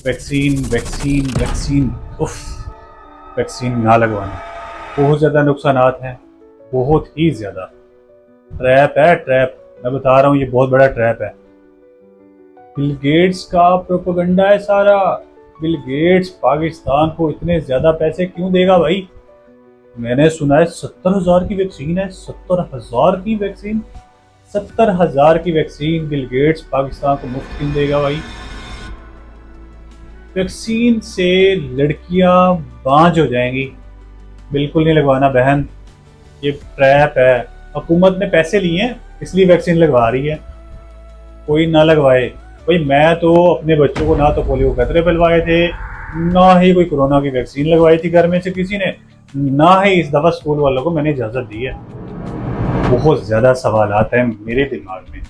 Vaccine vaccine vaccine उफ, vaccine ना लगवाना, बहुत ज़्यादा नुकसानात हैं, बहुत ही ज़्यादा। ट्रैप है, ट्रैप। मैं बता रहा हूँ, ये बहुत बड़ा ट्रैप है। बिल गेट्स का प्रोपेगेंडा है सारा। बिल गेट्स पाकिस्तान को इतने ज़्यादा पैसे क्यों देगा भाई? मैंने सुना है 70,000 की वैक्सीन है। 70,000 की वैक्सीन, 70,000 की वैक्सीन बिल गेट्स पाकिस्तान को मुफ्त क्यों देगा भाई? वैक्सीन से लड़कियां बांझ हो जाएंगी, बिल्कुल नहीं लगवाना बहन, ये ट्रैप है। हुकूमत ने पैसे लिए हैं इसलिए वैक्सीन लगवा रही है, कोई ना लगवाए भाई। मैं तो अपने बच्चों को ना तो पोलियो के कतरे पिलवाए थे, ना ही कोई कोरोना की वैक्सीन लगवाई थी घर में से किसी ने, ना ही इस दफा स्कूल वालों को मैंने इजाजत दी है। बहुत ज्यादा सवालात हैं मेरे दिमाग में।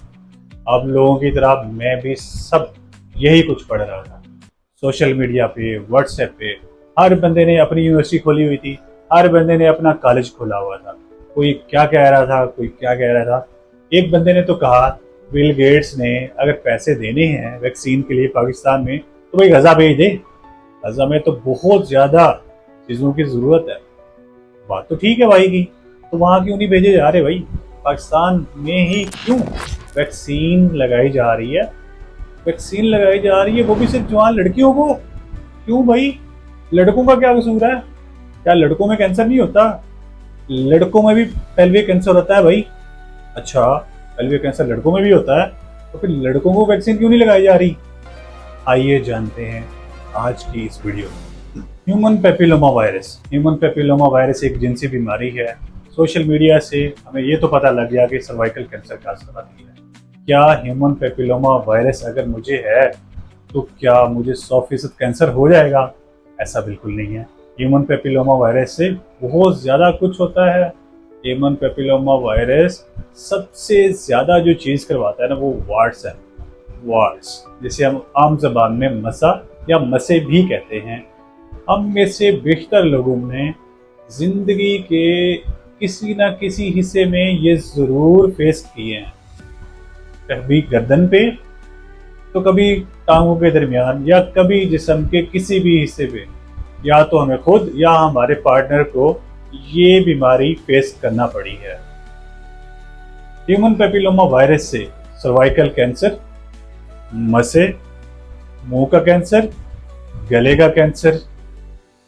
आप लोगों की तरह मैं भी सब यही कुछ पढ़ रहा था, सोशल मीडिया पे, व्हाट्सएप पे। हर बंदे ने अपनी यूनिवर्सिटी खोली हुई थी, हर बंदे ने अपना कॉलेज खोला हुआ था। कोई क्या कह रहा था, कोई क्या कह रहा था। एक बंदे ने तो कहा बिल गेट्स ने अगर पैसे देने हैं वैक्सीन के लिए पाकिस्तान में तो भाई गजा भेज दे। गजा में तो बहुत ज्यादा चीजों की जरूरत है। बात तो ठीक है भाई की, तो वहां क्यों नहीं भेजे जा रहे भाई? पाकिस्तान में ही क्यों वैक्सीन लगाई जा रही है? वैक्सीन लगाई जा रही है वो भी सिर्फ जवान लड़कियों को। क्यों भाई? लड़कों का क्या कसूर है? क्या लड़कों में कैंसर नहीं होता? लड़कों में भी पेल्विक कैंसर होता है भाई। अच्छा, पेल्विक कैंसर लड़कों में भी होता है, तो फिर लड़कों को वैक्सीन क्यों नहीं लगाई जा रही? आइए जानते हैं आज की इस वीडियो में। Human papilloma virus. Human papilloma virus एक जिनसी बीमारी है। सोशल मीडिया से हमें ये तो पता लग गया कि सर्वाइकल कैंसर का कराती है। क्या ह्यूमन पेपिलोमा वायरस अगर मुझे है तो क्या मुझे 100% कैंसर हो जाएगा? ऐसा बिल्कुल नहीं है। ह्यूमन पेपिलोमा वायरस से बहुत ज़्यादा कुछ होता है। ह्यूमन पेपिलोमा वायरस सबसे ज़्यादा जो चीज़ करवाता है ना, वो वार्ड्स है। वार्ड्स जिसे हम आम जबान में मसा या मसे भी कहते हैं। हम में से बेशतर लोगों ने ज़िंदगी के किसी न किसी हिस्से में ये ज़रूर फेस किए हैं। कभी गर्दन पे, तो कभी टांगों के दरमियान, या कभी जिस्म के किसी भी हिस्से पे। या तो हमें खुद या हमारे पार्टनर को ये बीमारी फेस करना पड़ी है। ह्यूमन पेपिलोमा वायरस से सर्वाइकल कैंसर, मसे, मुंह का कैंसर, गले का कैंसर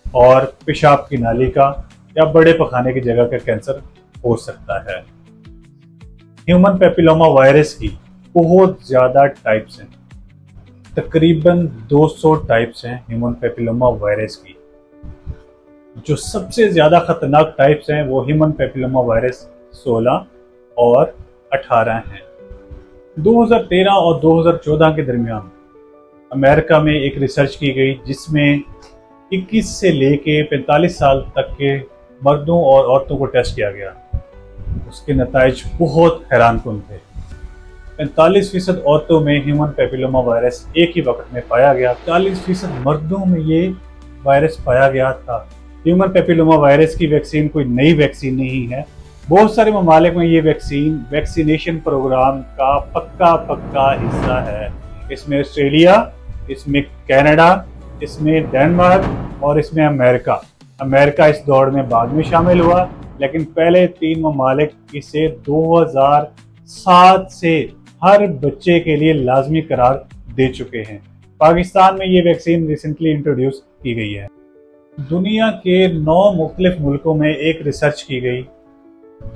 और पेशाब की नाली का या बड़े पखाने की जगह का कैंसर हो सकता है। ह्यूमन पेपिलोमा वायरस की बहुत ज़्यादा टाइप्स हैं, तकरीबन 200 टाइप्स हैं ह्यूमन पेपिलोमा वायरस की। जो सबसे ज़्यादा ख़तरनाक टाइप्स हैं वो ह्यूमन पेपिलोमा वायरस 16 और 18 हैं। 2013 और 2014 के दरमियान अमेरिका में एक रिसर्च की गई जिसमें 21 से लेके 45 साल तक के मर्दों और औरतों को टेस्ट किया गया। उसके नताइज बहुत हैरानकुन थे। 45% औरतों में ह्यूमन पेपिलोमा वायरस एक ही वक्त में पाया गया, 40% मर्दों में ये वायरस पाया गया था। ह्यूमन पेपिलोमा वायरस की वैक्सीन कोई नई वैक्सीन नहीं है। बहुत सारे ममालिक में ये वैक्सीन वैक्सीनेशन प्रोग्राम का पक्का हिस्सा है। इसमें ऑस्ट्रेलिया, इसमें कनाडा, इसमें डेनमार्क और इसमें अमेरिका। अमेरिका इस दौड़ में बाद में शामिल हुआ, लेकिन पहले 3 ममालिक इसे 2007 से हर बच्चे के लिए लाजमी करार दे चुके हैं। पाकिस्तान में ये वैक्सीन रिसेंटली इंट्रोड्यूस की गई है। दुनिया के 9 मुख्तलिफ मुल्कों में एक रिसर्च की गई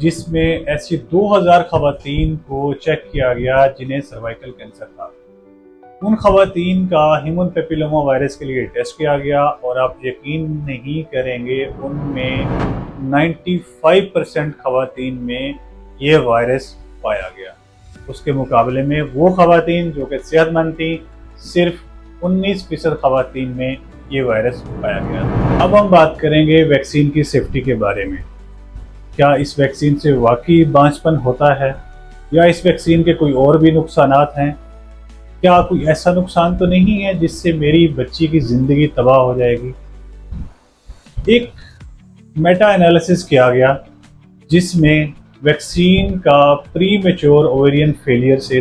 जिसमें ऐसी 2000 खवातीन को चेक किया गया जिन्हें सर्वाइकल कैंसर था। उन खवातीन का ह्यूमन पेपिलोमा वायरस के लिए टेस्ट किया गया और आप यकीन नहीं करेंगे, उनमें 95% खवातीन में ये वायरस पाया गया। उसके मुकाबले में वो खवातीन जो कि सेहतमंद थी, सिर्फ 19% खवातीन में ये वायरस पाया गया। अब हम बात करेंगे वैक्सीन की सेफ्टी के बारे में। क्या इस वैक्सीन से वाकई बांझपन होता है या इस वैक्सीन के कोई और भी नुकसानात हैं? क्या कोई ऐसा नुकसान तो नहीं है जिससे मेरी बच्ची की ज़िंदगी तबाह हो जाएगी? एक मेटा एनालिसिस किया गया जिसमें वैक्सीन का प्री मैच्योर ओवेरियन फेलियर से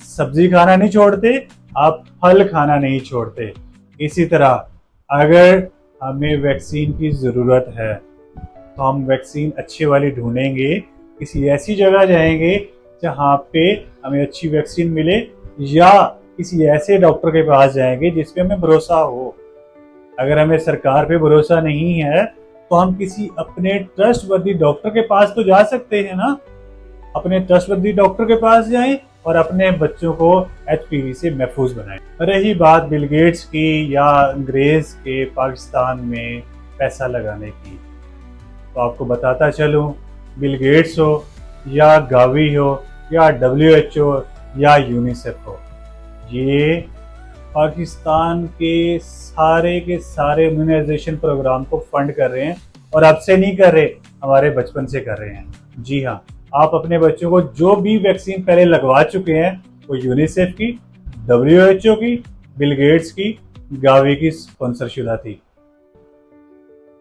सब्जी खाना नहीं छोड़ते, आप फल खाना नहीं छोड़ते। इसी तरह अगर हमें वैक्सीन की ज़रूरत है तो हम वैक्सीन अच्छी वाली ढूंढेंगे, किसी ऐसी जगह जाएंगे जहाँ पे हमें अच्छी वैक्सीन मिले, या किसी ऐसे डॉक्टर के पास जाएंगे जिस पे हमें भरोसा हो। अगर हमें सरकार पे भरोसा नहीं है तो हम किसी अपने ट्रस्टवर्दी डॉक्टर के पास तो जा सकते हैं ना। अपने ट्रस्टवर्दी डॉक्टर के पास जाएं और अपने बच्चों को एचपीवी से महफूज बनाएं। रही बात बिल गेट्स की या अंग्रेज के पाकिस्तान में पैसा लगाने की, तो आपको बताता चलूं, बिल गेट्स हो या गावी हो या WHO या यूनिसेफ हो, ये पाकिस्तान के सारे इम्यूनाइजेशन प्रोग्राम को फंड कर रहे हैं, और अब से नहीं कर रहे, हमारे बचपन से कर रहे हैं। जी हाँ, आप अपने बच्चों को जो भी वैक्सीन पहले लगवा चुके हैं, वो यूनिसेफ की, WHO की, बिल गेट्स की, गावी की स्पॉन्सर शुदा थी।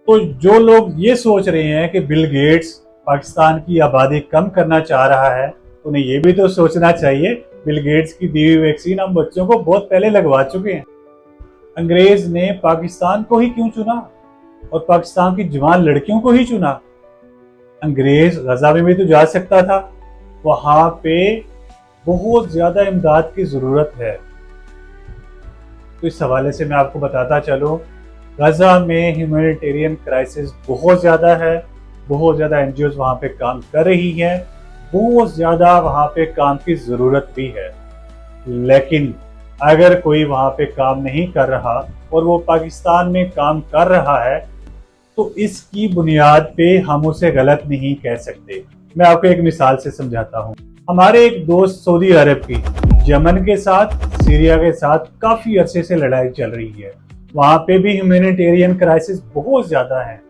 तो जो लोग ये सोच रहे हैं कि बिल गेट्स पाकिस्तान की आबादी कम करना चाह रहा है, तो उन्हें ये भी तो सोचना चाहिए बिल गेट्स की दी हुई वैक्सीन हम बच्चों को बहुत पहले लगवा चुके हैं। अंग्रेज ने पाकिस्तान को ही क्यों चुना और पाकिस्तान की जवान लड़कियों को ही चुना? अंग्रेज गजा में भी तो जा सकता था, वहां पे बहुत ज्यादा इमदाद की जरूरत है। तो इस हवाले से मैं आपको बताता चलूं, गजा में ह्यूमैनिटेरियन क्राइसिस बहुत ज्यादा है, बहुत ज्यादा एनजीओज वहां पे काम कर रही हैं, बहुत ज्यादा वहां पे काम की जरूरत भी है। लेकिन अगर कोई वहां पे काम नहीं कर रहा और वो पाकिस्तान में काम कर रहा है, तो इसकी बुनियाद पे हम उसे गलत नहीं कह सकते। मैं आपको एक मिसाल से समझाता हूँ। हमारे एक दोस्त सऊदी अरब की यमन के साथ, सीरिया के साथ काफी अरसे से लड़ाई चल रही है, वहां पे भी ह्यूमैनिटेरियन क्राइसिस बहुत ज्यादा है।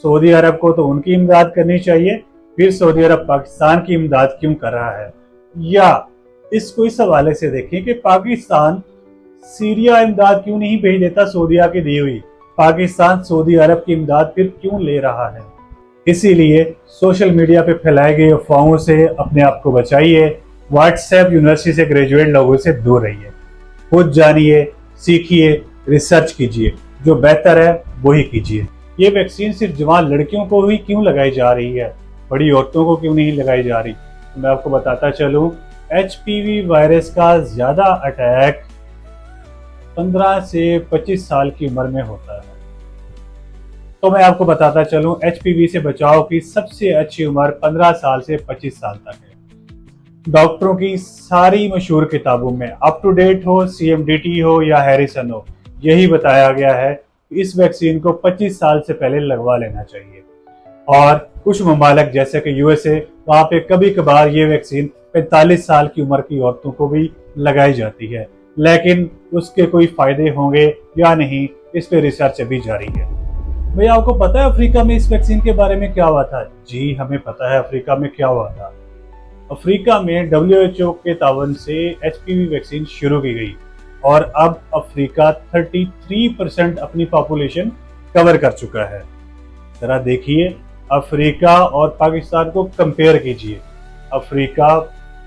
सऊदी अरब को तो उनकी इमदाद करनी चाहिए, फिर सऊदी अरब पाकिस्तान की इमदाद क्यों कर रहा है? या इसको इस हवाले से देखें कि पाकिस्तान सीरिया इमदाद क्यों नहीं भेज देता सऊदीया की दी हुई, पाकिस्तान सऊदी अरब की इमदाद फिर क्यों ले रहा है? इसीलिए सोशल मीडिया पे फैलाए गए अफवाहों से अपने आप को बचाइए, व्हाट्सएप यूनिवर्सिटी से ग्रेजुएट लोगों से दूर रहिए, खुद जानिए, सीखिए, रिसर्च कीजिए, जो बेहतर है वही कीजिए। ये वैक्सीन सिर्फ जवान लड़कियों को ही क्यों लगाई जा रही है, बड़ी औरतों को क्यों नहीं लगाई जा रही? तो मैं आपको बताता चलूं, एचपीवी वायरस का ज्यादा अटैक 15 से 25 साल की उम्र में होता है। तो मैं आपको बताता चलूं, एचपीवी से बचाव की सबसे अच्छी उम्र 15 साल से 25 साल तक है। डॉक्टरों की सारी मशहूर किताबों में, अप टू डेट हो, CMDT हो या हैरिसन हो, यही बताया गया है कि इस वैक्सीन को 25 साल से पहले लगवा लेना चाहिए। और कुछ ममालिक जैसे कि USA, वहाँ पे कभी कभार ये वैक्सीन 45 साल की उम्र की औरतों को भी लगाई जाती है, लेकिन उसके कोई फायदे होंगे या नहीं, इस पे रिसर्च अभी जारी है। भैया आपको पता है अफ्रीका में इस वैक्सीन के बारे में क्या हुआ था? जी हमें पता है अफ्रीका में क्या हुआ था। अफ्रीका में WHO के तावन से HPV वैक्सीन शुरू की गई और अब अफ्रीका 33% अपनी पॉपुलेशन कवर कर चुका है। जरा देखिए, अफ्रीका और पाकिस्तान को कंपेयर कीजिए। अफ्रीका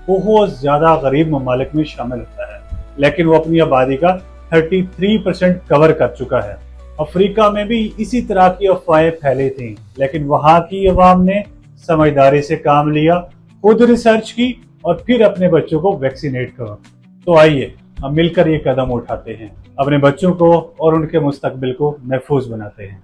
बहुत ज्यादा गरीब ममालिक में शामिल होता है, लेकिन वो अपनी आबादी का 33% कवर कर चुका है। अफ्रीका में भी इसी तरह की अफवाहें फैली थी, लेकिन वहां की अवाम ने समझदारी से काम लिया, खुद रिसर्च की और फिर अपने बच्चों को वैक्सीनेट करो। तो आइए हम मिलकर ये कदम उठाते हैं, अपने बच्चों को और उनके मुस्तकबिल को महफूज बनाते हैं।